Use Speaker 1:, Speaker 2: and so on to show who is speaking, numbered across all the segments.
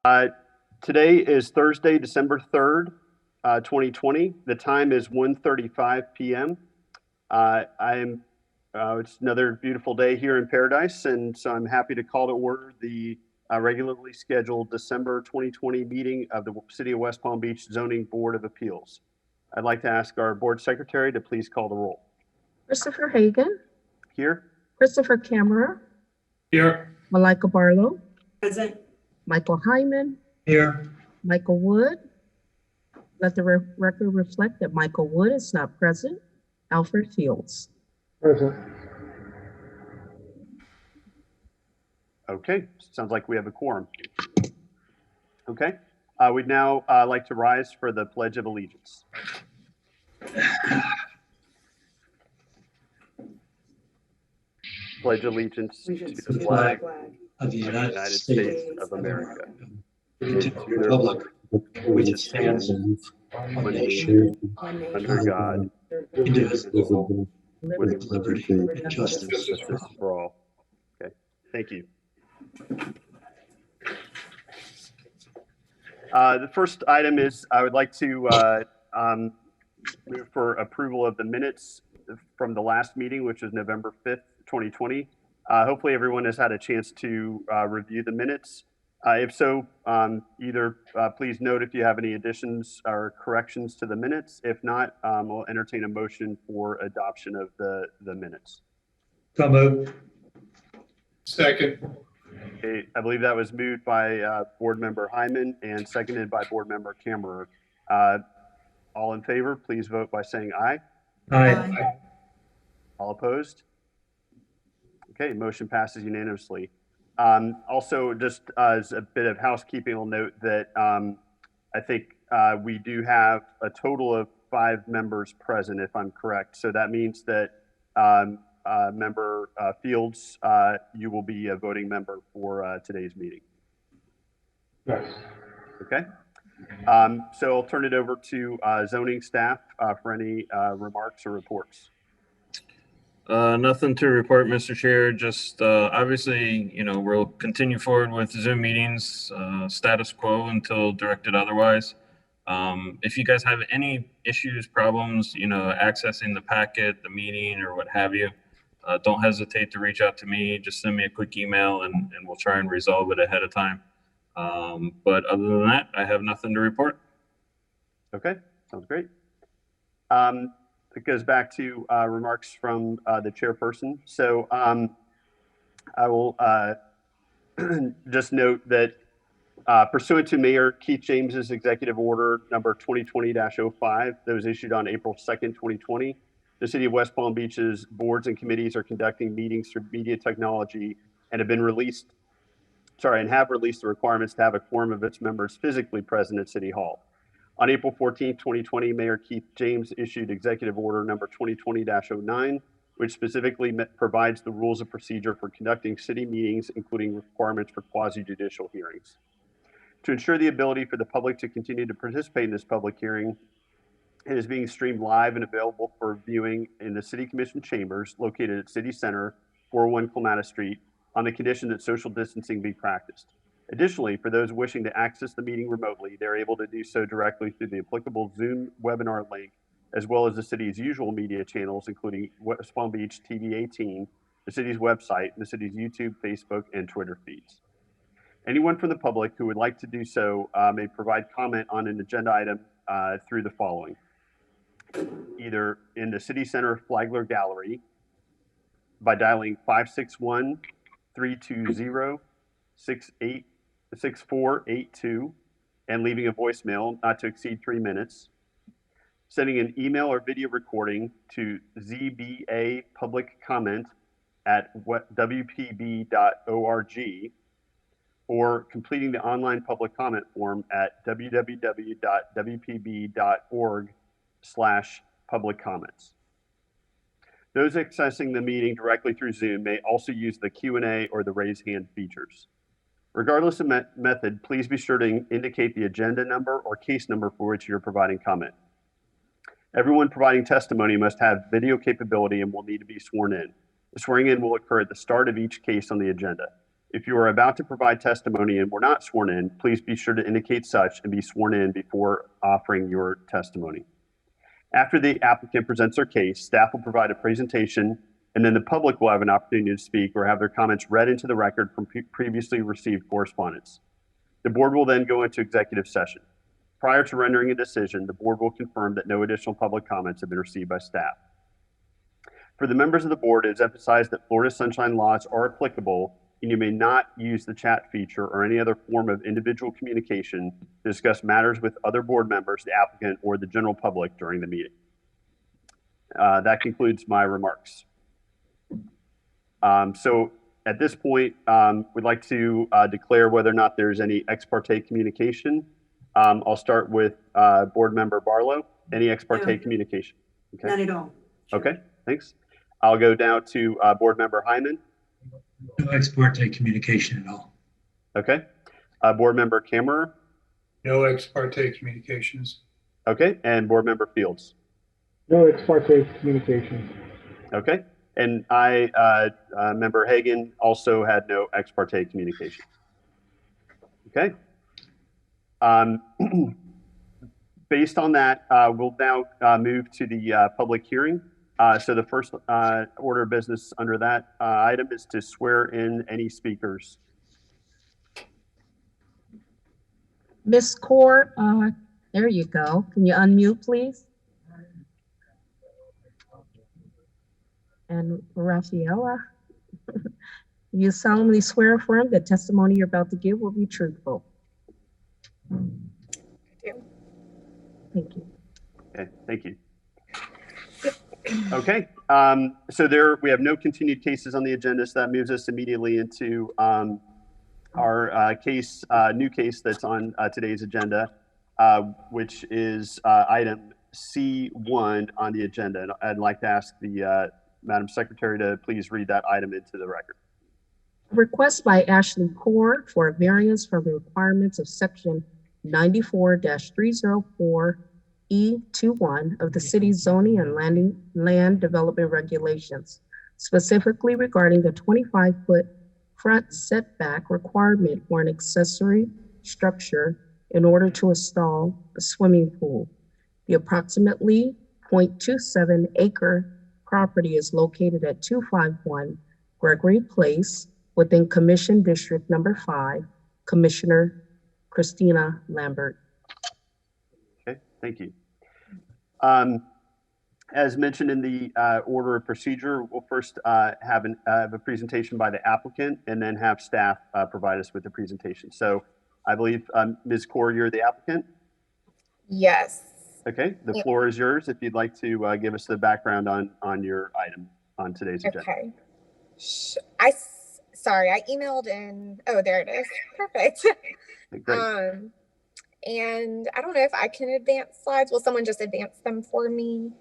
Speaker 1: Today is Thursday, December 3rd, 2020. The time is 1:35 p.m. It's another beautiful day here in Paradise, and so I'm happy to call to order the regularly scheduled December 2020 meeting of the City of West Palm Beach Zoning Board of Appeals. I'd like to ask our board secretary to please call the roll.
Speaker 2: Christopher Hagan.
Speaker 1: Here.
Speaker 2: Christopher Kammerer.
Speaker 3: Here.
Speaker 2: Malika Barlow.
Speaker 4: Present.
Speaker 2: Michael Hyman.
Speaker 3: Here.
Speaker 2: Michael Wood. Let the record reflect that Michael Wood is not present. Alfred Fields.
Speaker 3: Present.
Speaker 1: Okay, sounds like we have a quorum. Okay, we'd now like to rise for the Pledge of Allegiance. Pledge allegiance to the flag
Speaker 3: Of the
Speaker 1: United States of America,
Speaker 3: and to the republic which stands one nation
Speaker 1: under God,
Speaker 3: indivisible,
Speaker 1: with
Speaker 3: with liberty and justice.
Speaker 1: justice for all. Okay, thank you. The first item is I would like to move for approval of the minutes from the last meeting, which was November 5th, 2020. Hopefully everyone has had a chance to review the minutes. If so, either please note if you have any additions or corrections to the minutes. If not, we'll entertain a motion for adoption of the minutes.
Speaker 3: So moved. Second.
Speaker 1: Okay, I believe that was moved by Board Member Hyman and seconded by Board Member Kammerer. All in favor, please vote by saying aye.
Speaker 3: Aye.
Speaker 1: All opposed? Okay, motion passes unanimously. Also, just as a bit of housekeeping, I'll note that I think we do have a total of 5 members present, if I'm correct. So that means that Member Fields, you will be a voting member for today's meeting.
Speaker 3: Yes.
Speaker 1: Okay. So I'll turn it over to zoning staff for any remarks or reports.
Speaker 5: Nothing to report, Mr. Chair. Just obviously, we'll continue forward with Zoom meetings, status quo until directed otherwise. If you guys have any issues, problems, accessing the packet, the meeting, or what have you, don't hesitate to reach out to me. Just send me a quick email and we'll try and resolve it ahead of time. But other than that, I have nothing to report.
Speaker 1: Okay, sounds great. It goes back to remarks from the chairperson. So I will just note that pursuant to Mayor Keith James's executive order number 2020-05 that was issued on April 2nd, 2020, the City of West Palm Beach's boards and committees are conducting meetings through media technology and have released the requirements to have a quorum of its members physically present at City Hall. On April 14, 2020, Mayor Keith James issued executive order number 2020-09, which specifically provides the rules of procedure for conducting city meetings, including requirements for quasi-judicial hearings. To ensure the ability for the public to continue to participate in this public hearing, it is being streamed live and available for viewing in the City Commission chambers located at City Center, 401 Clematis Street, on the condition that social distancing be practiced. Additionally, for those wishing to access the meeting remotely, they're able to do so directly through the applicable Zoom webinar link, as well as the city's usual media channels, including West Palm Beach TV 18, the city's website, and the city's YouTube, Facebook, and Twitter feeds. Anyone from the public who would like to do so may provide comment on an agenda item through the following. Either in the City Center Flagler Gallery by dialing 561-320-6482 and leaving a voicemail not to exceed 3 minutes, sending an email or video recording to zbapubliccomment@wpb.org, or completing the online public comment form at www.wpb.org/public comments. Those accessing the meeting directly through Zoom may also use the Q&A or the raise hand features. Regardless of method, please be sure to indicate the agenda number or case number for which you're providing comment. Everyone providing testimony must have video capability and will need to be sworn in. The swearing in will occur at the start of each case on the agenda. If you are about to provide testimony and were not sworn in, please be sure to indicate such and be sworn in before offering your testimony. After the applicant presents their case, staff will provide a presentation, and then the public will have an opportunity to speak or have their comments read into the record from previously received correspondence. The board will then go into executive session. Prior to rendering a decision, the board will confirm that no additional public comments have been received by staff. For the members of the board, it is emphasized that Florida Sunshine laws are applicable, and you may not use the chat feature or any other form of individual communication to discuss matters with other board members, the applicant, or the general public during the meeting. That concludes my remarks. So at this point, we'd like to declare whether or not there's any ex parte communication. I'll start with board member Barlow. Any ex parte communication? Okay.
Speaker 4: None at all.
Speaker 1: Okay, thanks. I'll go down to board member Hyman.
Speaker 3: No ex parte communication at all.
Speaker 1: Okay. Board member Kammerer.
Speaker 6: No ex parte communications.
Speaker 1: Okay, and board member Fields.
Speaker 7: No ex parte communication.
Speaker 1: Okay, and member Hagan also had no ex parte communication. Okay. Based on that, we'll now move to the public hearing. So the first order of business under that item is to swear in any speakers.
Speaker 2: Ms. Kaur, there you go. Can you unmute, please? And Rafaela, you solemnly swear or affirm that testimony you're about to give will be truthful. Thank you.
Speaker 1: Okay, thank you. Okay, so we have no continued cases on the agenda, so that moves us immediately into our new case that's on today's agenda, which is item C1 on the agenda. And I'd like to ask the Madam Secretary to please read that item into the record.
Speaker 2: A request by Ashley Kaur for a variance from the requirements of section 94-304E21 of the city's zoning and land development regulations, specifically regarding the 25-foot front setback requirement for an accessory structure in order to install a swimming pool. The approximately 0.27 acre property is located at 251 Gregory Place within Commission District Number 5, Commissioner Christina Lambert.
Speaker 1: Okay, thank you. As mentioned in the order of procedure, we'll first have a presentation by the applicant and then have staff provide us with the presentation. So I believe Ms. Kaur, you're the applicant?
Speaker 8: Yes.
Speaker 1: Okay, the floor is yours if you'd like to give us the background on your item on today's agenda.
Speaker 8: Okay. Sorry, I emailed in. Oh, there it is. Perfect.
Speaker 1: Okay, great.
Speaker 8: And I don't know if I can advance slides. Will someone just advance them for me?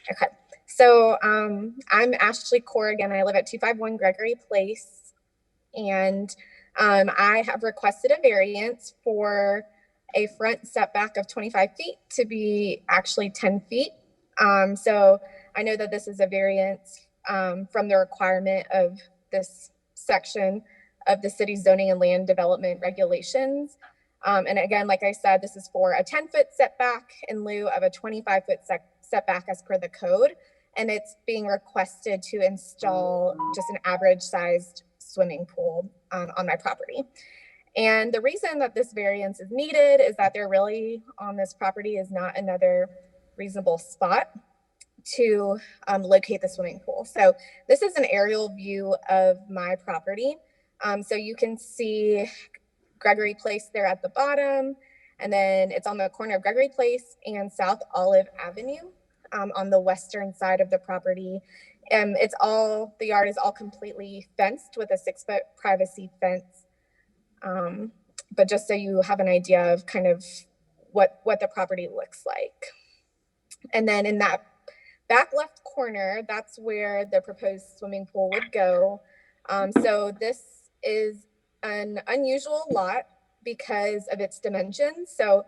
Speaker 8: Okay. So I'm Ashley Kaur again. I live at 251 Gregory Place, and I have requested a variance for a front setback of 25 feet to be actually 10 feet. So I know that this is a variance from the requirement of this section of the city's zoning and land development regulations. And again, like I said, this is for a 10-foot setback in lieu of a 25-foot setback as per the code. And it's being requested to install just an average sized swimming pool on my property. And the reason that this variance is needed is that there really on this property is not another reasonable spot to locate the swimming pool. So this is an aerial view of my property. So you can see Gregory Place there at the bottom, and then it's on the corner of Gregory Place and South Olive Avenue on the western side of the property. The yard is all completely fenced with a 6-foot privacy fence. But just so you have an idea of kind of what the property looks like. And then in that back left corner, that's where the proposed swimming pool would go. So this is an unusual lot because of its dimensions. So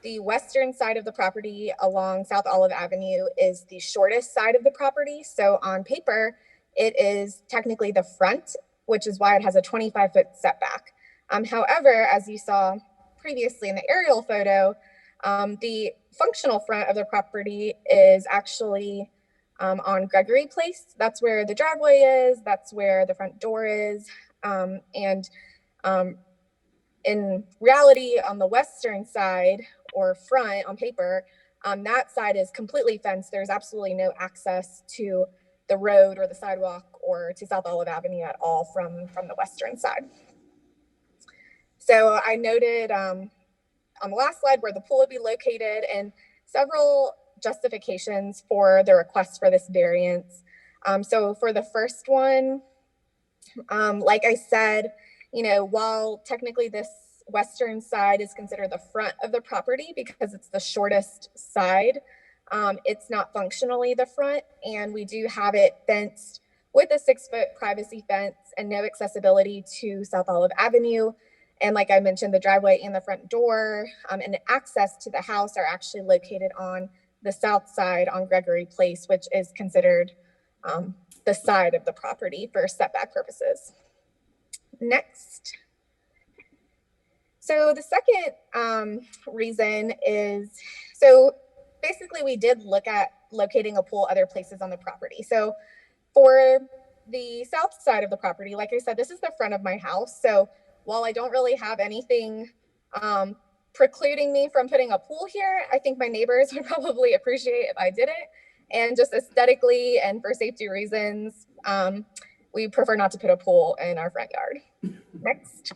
Speaker 8: the western side of the property along South Olive Avenue is the shortest side of the property. So on paper, it is technically the front which is why it has a 25-foot setback. However, as you saw previously in the aerial photo, the functional front of the property is actually on Gregory Place. That's where the driveway is, that's where the front door is. In reality, on the western side or front on paper, that side is completely fenced. There's absolutely no access to the road or the sidewalk or to South Olive Avenue at all from the western side. So I noted on the last slide where the pool would be located and several justifications for the request for this variance. So for the first one, like I said, while technically this western side is considered the front of the property because it's the shortest side, it's not functionally the front, and we do have it fenced with a 6-foot privacy fence and no accessibility to South Olive Avenue. And like I mentioned, the driveway and the front door and access to the house are actually located on the south side on Gregory Place, which is considered the side of the property for setback purposes. Next. So the second reason is, so basically we did look at locating a pool other places on the property. So for the south side of the property, like I said, this is the front of my house. So while I don't really have anything precluding me from putting a pool here, I think my neighbors would probably appreciate if I did it. And just aesthetically and for safety reasons, we prefer not to put a pool in our front yard. Next.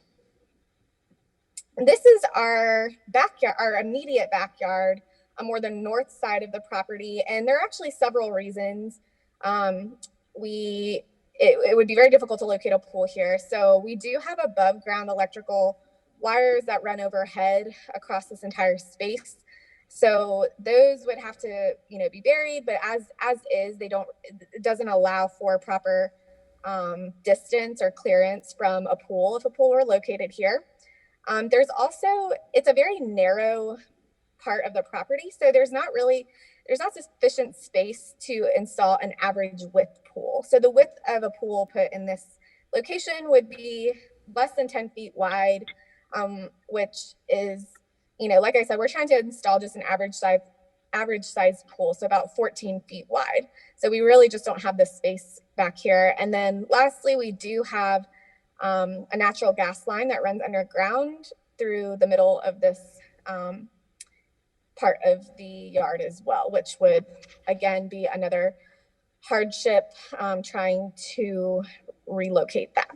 Speaker 8: And this is our backyard, our immediate backyard, more the north side of the property. And there are actually several reasons. It would be very difficult to locate a pool here. So we do have above ground electrical wires that run overhead across this entire space. So those would have to, be buried, but as is, it doesn't allow for proper distance or clearance from a pool if a pool were located here. There's also, it's a very narrow part of the property. So there's not sufficient space to install an average width pool. So the width of a pool put in this location would be less than 10 feet wide, which is, like I said, we're trying to install just an average size pool. So about 14 feet wide. So we really just don't have the space back here. And then lastly, we do have a natural gas line that runs underground through the middle of this part of the yard as well, which would again be another hardship trying to relocate that.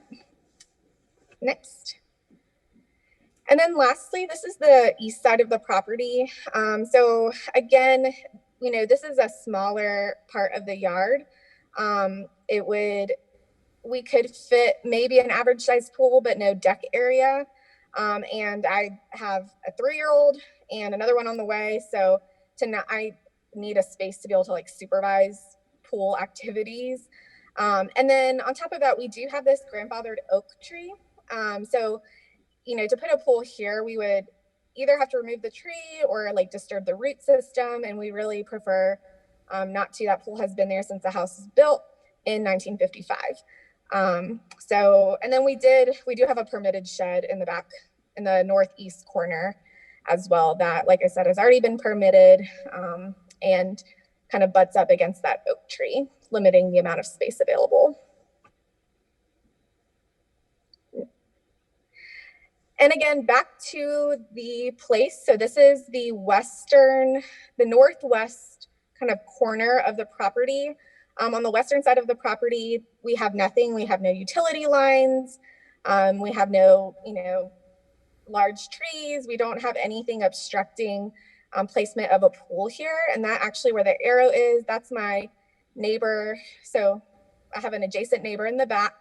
Speaker 8: Next. And then lastly, this is the east side of the property. So again, this is a smaller part of the yard. We could fit maybe an average size pool, but no deck area. And I have a 3-year-old and another one on the way. So I need a space to be able to supervise pool activities. And then on top of that, we do have this grandfathered oak tree. So, to put a pool here, we would either have to remove the tree or disturb the root system. And we really prefer not to. That pool has been there since the house was built in 1955. And then we do have a permitted shed in the back, in the northeast corner as well, that, like I said, has already been permitted and kind of butts up against that oak tree, limiting the amount of space available. And again, back to the place. So this is the northwest kind of corner of the property. On the western side of the property, we have nothing. We have no utility lines. We have no, large trees. We don't have anything obstructing placement of a pool here. And that actually where the arrow is, that's my neighbor. So I have an adjacent neighbor in the back,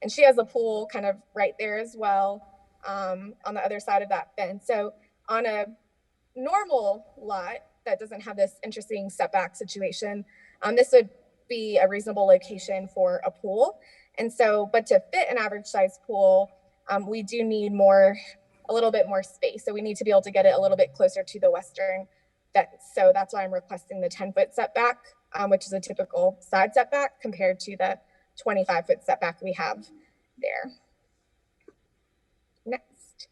Speaker 8: and she has a pool kind of right there as well on the other side of that fence. So on a normal lot that doesn't have this interesting setback situation, this would be a reasonable location for a pool. And so, but to fit an average size pool, we do need a little bit more space. So we need to be able to get it a little bit closer to the western fence. So that's why I'm requesting the 10-foot setback, which is a typical side setback compared to the 25-foot setback we have there. Next.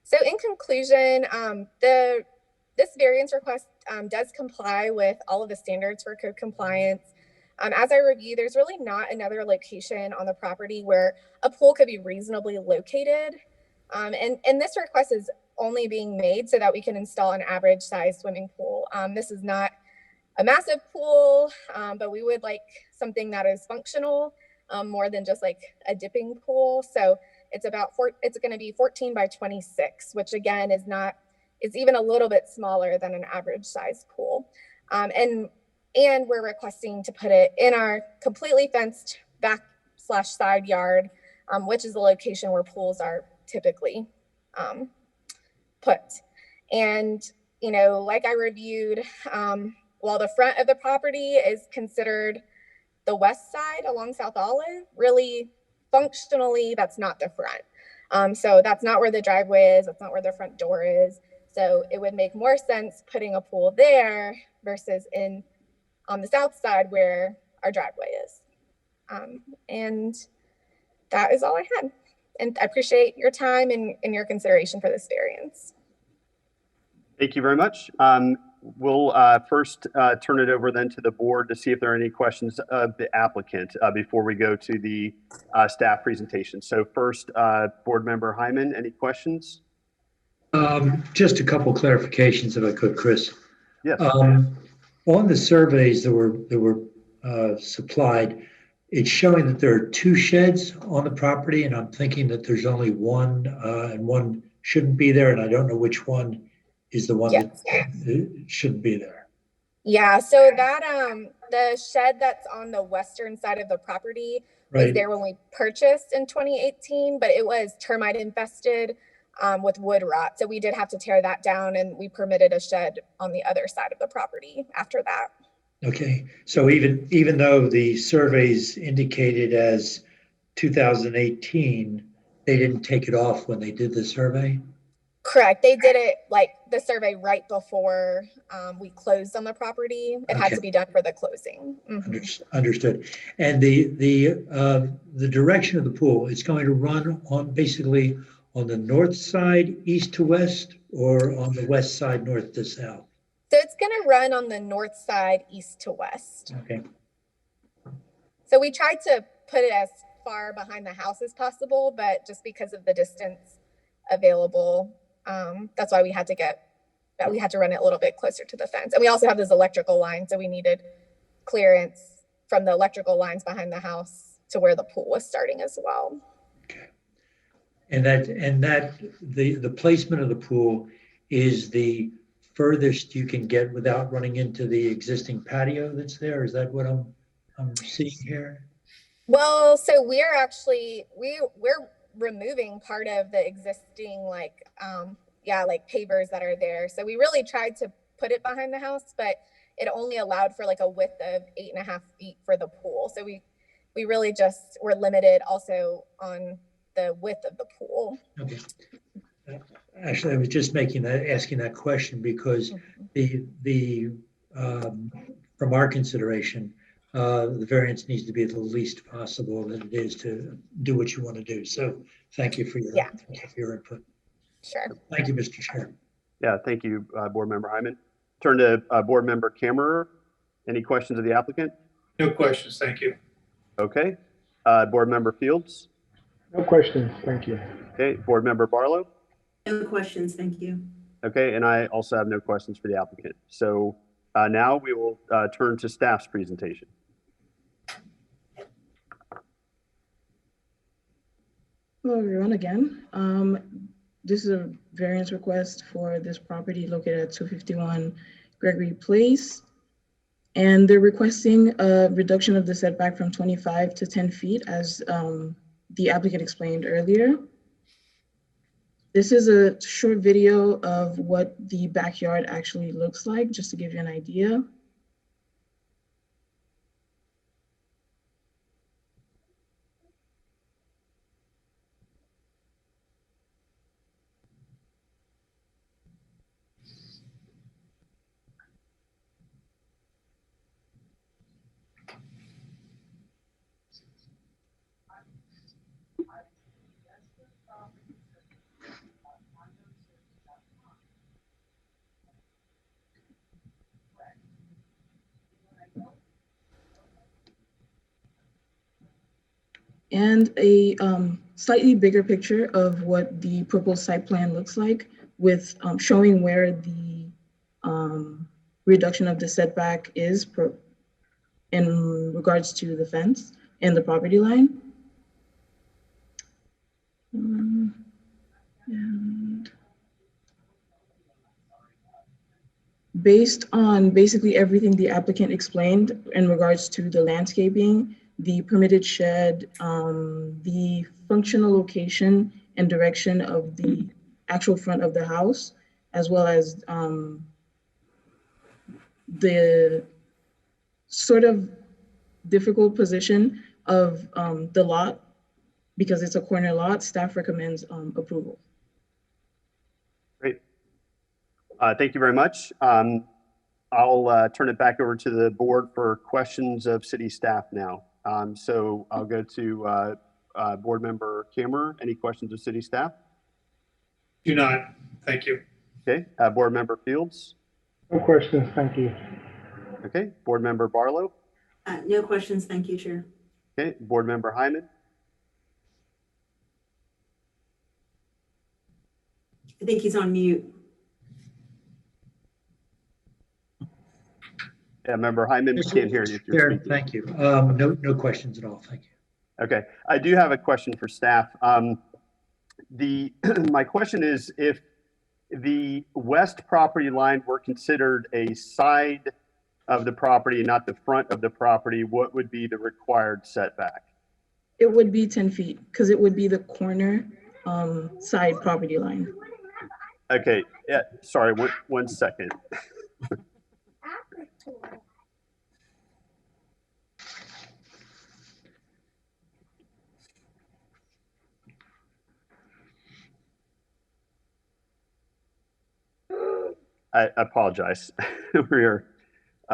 Speaker 8: So in conclusion, this variance request does comply with all of the standards for code compliance. As I review, there's really not another location on the property where a pool could be reasonably located. And this request is only being made so that we can install an average size swimming pool. This is not a massive pool, but we would like something that is functional more than just like a dipping pool. So it's going to be 14 by 26, which again is even a little bit smaller than an average size pool. And we're requesting to put it in our completely fenced back/side yard, which is the location where pools are typically put. And, you know, like I reviewed, while the front of the property is considered the west side along South Olive, really functionally, that's not the front. So that's not where the driveway is. That's not where the front door is. So it would make more sense putting a pool there versus on the south side where our driveway is. And that is all I had. And I appreciate your time and your consideration for this variance.
Speaker 1: Thank you very much. We'll first turn it over then to the board to see if there are any questions of the applicant before we go to the staff presentation. So first, board member Hyman, any questions?
Speaker 3: Just a couple clarifications if I could, Chris.
Speaker 1: Yes.
Speaker 3: On the surveys that were supplied, it's showing that there are 2 sheds on the property, and I'm thinking that there's only one, and one shouldn't be there, and I don't know which one is the one that shouldn't be there.
Speaker 8: Yeah, so that the shed that's on the western side of the property was there when we purchased in 2018, but it was termite infested with wood rot. So we did have to tear that down, and we permitted a shed on the other side of the property after that.
Speaker 3: Okay, so even though the surveys indicated as 2018, they didn't take it off when they did the survey?
Speaker 8: Correct. They did it like the survey right before we closed on the property. It had to be done for the closing.
Speaker 3: Understood. And the direction of the pool, it's going to run on basically on the north side, east to west, or on the west side, north to south?
Speaker 8: So it's going to run on the north side, east to west.
Speaker 3: Okay.
Speaker 8: So we tried to put it as far behind the house as possible, but just because of the distance available, that's why we had to run it a little bit closer to the fence. And we also have those electrical lines, so we needed clearance from the electrical lines behind the house to where the pool was starting as well.
Speaker 3: Okay. And the placement of the pool is the furthest you can get without running into the existing patio that's there? Is that what I'm seeing here?
Speaker 8: Well, so we're actually we're removing part of the existing like pavers that are there. So we really tried to put it behind the house, but it only allowed for like a width of 8.5 feet for the pool. So we really just were limited also on the width of the pool.
Speaker 3: Okay. Actually, I was just asking that question because from our consideration, the variance needs to be the least possible that it is to do what you want to do. So thank you for your input.
Speaker 8: Sure.
Speaker 3: Thank you, Mr. Chair.
Speaker 1: Yeah, thank you, Board Member Hyman. Turn to Board Member Kammerer. Any questions of the applicant?
Speaker 6: No questions, thank you.
Speaker 1: Okay. Board Member Fields?
Speaker 7: No questions, thank you.
Speaker 1: Okay. Board Member Barlow?
Speaker 4: No questions, thank you.
Speaker 1: Okay, and I also have no questions for the applicant. So now we will turn to staff's presentation.
Speaker 2: Hello, everyone, again. This is a variance request for this property located at 251 Gregory Place. And they're requesting a reduction of the setback from 25 to 10 feet as the applicant explained earlier. This is a short video of what the backyard actually looks like, just to give you an idea.
Speaker 9: and a slightly bigger picture of what the proposed site plan looks like, with showing where the reduction of the setback is in regards to the fence and the property line. And based on basically everything the applicant explained in regards to the landscaping, the permitted shed, the functional location and direction of the actual front of the house, as well as the sort of difficult position of the lot, because it's a corner lot, staff recommends approval.
Speaker 1: Great. Thank you very much. I'll turn it back over to the board for questions of city staff now. So I'll go to board member Kammerer. Any questions of city staff?
Speaker 6: Do not. Thank you.
Speaker 1: Okay. Board member Fields.
Speaker 7: No questions, thank you.
Speaker 1: Okay. Board member Barlow.
Speaker 4: No questions, thank you, Chair.
Speaker 1: Okay. Board member Hyman.
Speaker 4: I think he's on mute.
Speaker 1: Yeah, member Hyman, we can't hear you if you're
Speaker 3: Chair,
Speaker 1: speaking.
Speaker 3: thank you. No questions at all. Thank you.
Speaker 1: Okay, I do have a question for staff. My question is, if the west property line were considered a side of the property, not the front of the property, what would be the required setback?
Speaker 9: It would be 10 feet, because it would be the corner side property line.
Speaker 1: Okay, yeah, sorry, one second. I apologize. We're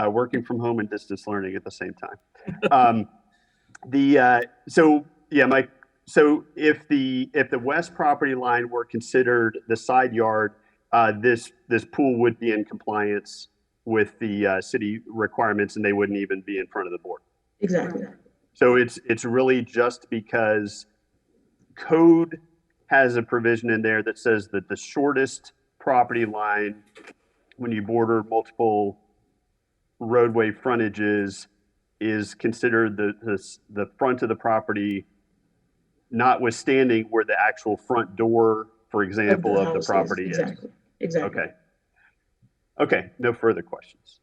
Speaker 1: working from home and distance learning at the same time. So if the west property line were considered the side yard, this pool would be in compliance with the city requirements, and they wouldn't even be in front of the board.
Speaker 9: Exactly.
Speaker 1: So it's really just because code has a provision in there that says that the shortest property line, when you border multiple roadway frontages, is considered the front of the property, notwithstanding where the actual front door, for example, of the property is.
Speaker 9: Exactly.
Speaker 1: Okay, no further questions.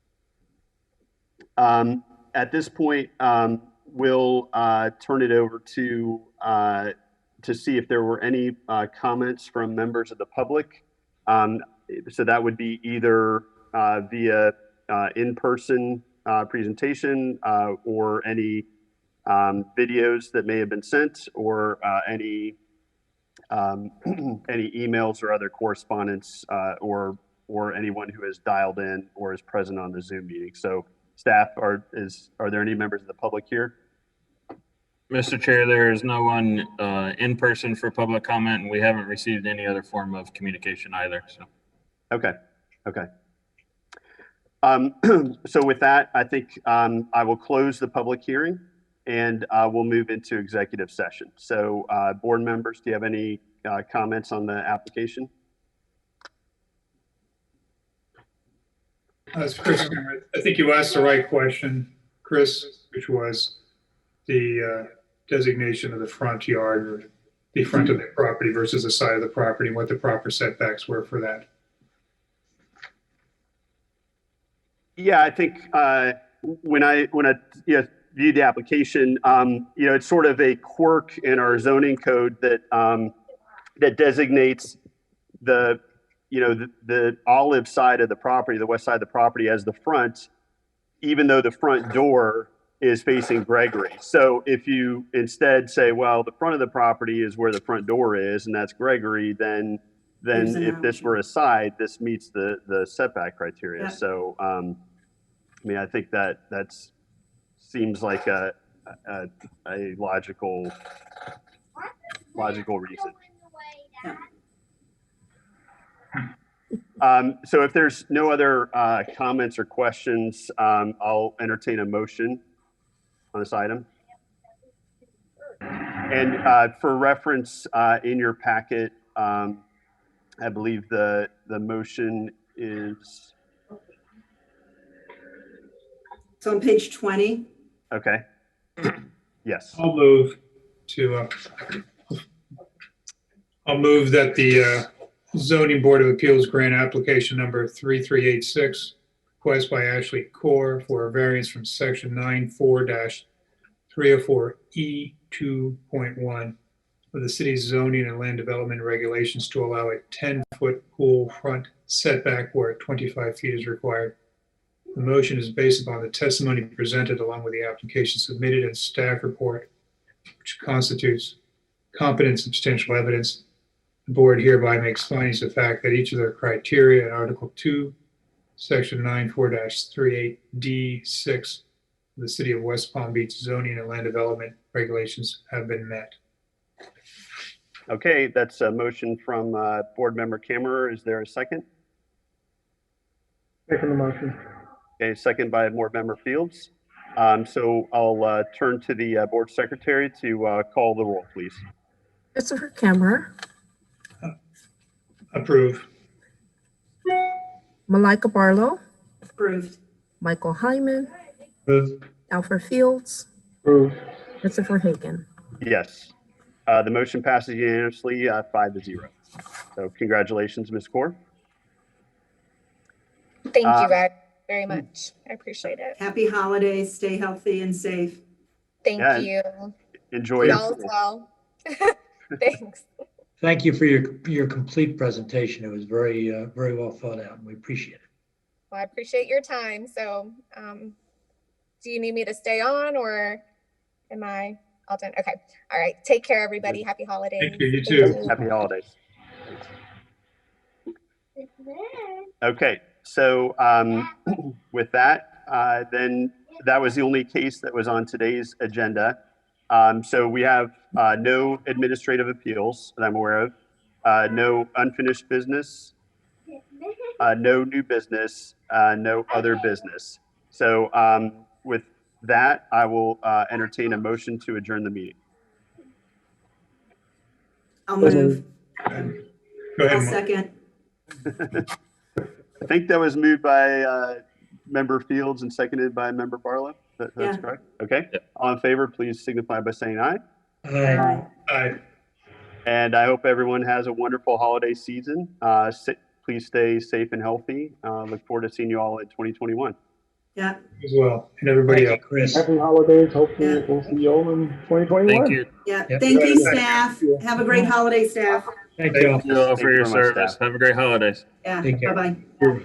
Speaker 1: At this point, we'll turn it over to see if there were any comments from members of the public. So that would be either via in-person presentation or any videos that may have been sent, or any emails or other correspondence, or anyone who has dialed in or is present on the Zoom meeting. So staff, are there any members of the public here?
Speaker 5: Mr. Chair, there is no one in person for public comment, and we haven't received any other form of communication either. So.
Speaker 1: Okay. So with that, I think I will close the public hearing, and we'll move into executive session. So board members, do you have any comments on the application?
Speaker 6: Chris, I think you asked the right question, Chris, which was the designation of the front yard, or the front of the property versus the side of the property, and what the proper setbacks were for that.
Speaker 1: Yeah, I think when I view the application, it's sort of a quirk in our zoning code that that designates the olive side of the property, the west side of the property, as the front, even though the front door is facing Gregory. So if you instead say, well, the front of the property is where the front door is, and that's Gregory, then if this were a side, this meets the setback criteria. Yeah. So, I think that seems like a logical reason. So if there's no other comments or questions, I'll entertain a motion on this item. And for reference, in your packet, I believe the motion is,
Speaker 4: So on page 20,
Speaker 1: okay. Yes.
Speaker 6: I'll move that the zoning board of appeals grant application number 3386, request by Ashley Core for a variance from section 94-304E 2.1 of the city's zoning and land development regulations to allow a 10-foot pool front setback where 25 feet is required. The motion is based upon the testimony presented along with the application submitted and staff report, which constitutes competent substantial evidence. The board hereby makes findings of fact that each of their criteria in Article 2, Section 94-38D6 of the City of West Palm Beach zoning and land development regulations have been met.
Speaker 1: Okay, that's a motion from Board Member Kammerer. Is there a second?
Speaker 7: Second the motion.
Speaker 1: Okay, second by Board Member Fields. So I'll turn to the Board Secretary to call the roll, please.
Speaker 2: Christopher Kammerer,
Speaker 6: Approve.
Speaker 2: Malika Barlow,
Speaker 4: approved.
Speaker 2: Michael Hyman,
Speaker 3: Approve.
Speaker 2: Alfred Fields,
Speaker 7: Approved.
Speaker 2: Christopher Hagan.
Speaker 1: Yes. The motion passes unanimously, 5-0. So congratulations, Ms. Core.
Speaker 8: Thank you guys very much. I appreciate it.
Speaker 4: Happy holidays. Stay healthy and safe.
Speaker 8: Thank
Speaker 1: Yeah.
Speaker 8: you.
Speaker 1: Enjoy
Speaker 8: Y'all as
Speaker 1: it.
Speaker 8: well. Thanks.
Speaker 3: Thank you for your complete presentation. It was very well thought out, and we appreciate it.
Speaker 8: Well, I appreciate your time. So, do you need me to stay on or am I all done? Okay. All right. Take care, everybody. Happy holidays.
Speaker 6: Thank you. You too.
Speaker 1: Happy holidays. Okay, so with that, then that was the only case that was on today's agenda. So we have no administrative appeals that I'm aware of, no unfinished business, no new business, no other business. So with that, I will entertain a motion to adjourn the meeting.
Speaker 4: I'll move.
Speaker 6: Go ahead.
Speaker 4: I'll
Speaker 6: Mark.
Speaker 4: second.
Speaker 1: I think that was moved by Member Fields and seconded by Member Barlow. That's
Speaker 4: Yeah.
Speaker 1: correct? Okay.
Speaker 5: Yeah.
Speaker 1: All in favor, please signify by saying aye.
Speaker 3: Aye.
Speaker 6: Aye.
Speaker 1: And I hope everyone has a wonderful holiday season. Please stay safe and healthy. Look forward to seeing you all in 2021.
Speaker 4: Yeah.
Speaker 6: As well, and everybody else.
Speaker 3: Thank you, Chris.
Speaker 7: Happy holidays. Hopefully
Speaker 4: Yeah.
Speaker 7: we'll see you all in 2021.
Speaker 5: Thank you.
Speaker 4: Yeah.
Speaker 3: Yep.
Speaker 4: Thank you, staff. Have a great holiday, staff.
Speaker 3: Thank you.
Speaker 5: Thank you all
Speaker 1: Thank
Speaker 5: for
Speaker 1: you
Speaker 5: your
Speaker 1: very much,
Speaker 5: service.
Speaker 1: staff.
Speaker 5: Have a great holidays.
Speaker 4: Yeah.
Speaker 3: Take care.
Speaker 4: Bye-bye.